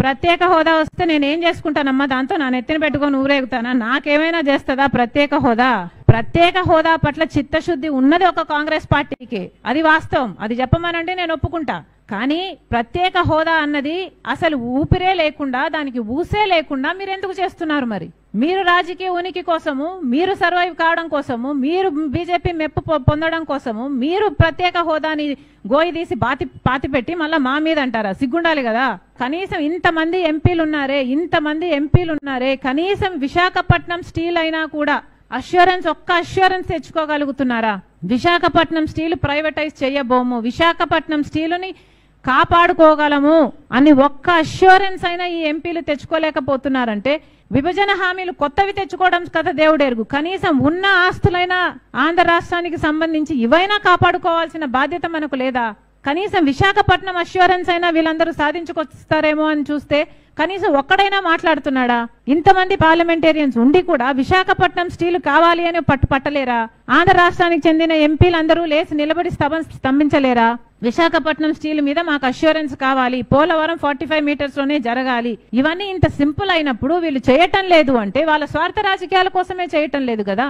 ప్రత్యేక హోదా వస్తే నేనేం చేసుకుంటానమ్మా, దాంతో నా నెత్తిన పెట్టుకొని ఊరేగుతానా, నాకేమైనా చేస్తుందా ప్రత్యేక హోదా? ప్రత్యేక హోదా పట్ల చిత్తశుద్ధి ఉన్నది ఒక కాంగ్రెస్ పార్టీకి, అది వాస్తవం. అది చెప్పమనంటే నేను ఒప్పుకుంటా. కానీ ప్రత్యేక హోదా అన్నది అసలు ఊపిరే లేకుండా, దానికి ఊసే లేకుండా మీరు ఎందుకు చేస్తున్నారు? మరి మీరు రాజకీయ ఉనికి కోసము, మీరు సర్వైవ్ కావడం కోసము, మీరు బీజేపీ మెప్పు పొందడం కోసము మీరు ప్రత్యేక హోదాని గోయి తీసి పాతి పెట్టి మళ్ళా మా మీద అంటారా? సిగ్గుండాలి కదా. కనీసం ఇంతమంది ఎంపీలు ఉన్నారే, కనీసం విశాఖపట్నం స్టీల్ అయినా కూడా ఒక్క అష్యూరెన్స్ తెచ్చుకోగలుగుతున్నారా? విశాఖపట్నం స్టీల్ ప్రైవేటైజ్ చేయబోము, విశాఖపట్నం స్టీలుని కాపాడుకోగలము అని ఒక్క అష్యూరెన్స్ అయినా ఈ ఎంపీలు తెచ్చుకోలేకపోతున్నారంటే విభజన హామీలు కొత్తవి తెచ్చుకోవడం కథ దేవుడెరుగు. కనీసం ఉన్న ఆస్తులైనా ఆంధ్ర రాష్ట్రానికి సంబంధించి ఇవైనా కాపాడుకోవాల్సిన బాధ్యత మనకు లేదా? కనీసం విశాఖపట్నం అష్యూరెన్స్ అయినా వీళ్ళందరూ సాధించుకొస్తారేమో అని చూస్తే కనీసం ఒక్కడైనా మాట్లాడుతున్నాడా? ఇంతమంది పార్లమెంటేరియన్స్ ఉండి కూడా విశాఖపట్నం స్టీల్ కావాలి అని పట్టలేరా? ఆంధ్ర రాష్ట్రానికి చెందిన ఎంపీలందరూ లేచి నిలబడి స్తంభించలేరా? విశాఖపట్నం స్టీల్ మీద మాకు అష్యూరెన్స్ కావాలి, పోలవరం 45 మీటర్స్ లోనే జరగాలి, ఇవన్నీ ఇంత సింపుల్ అయినప్పుడు వీళ్ళు చేయటం లేదు అంటే వాళ్ళ స్వార్థ రాజకీయాల కోసమే చేయటం లేదు కదా.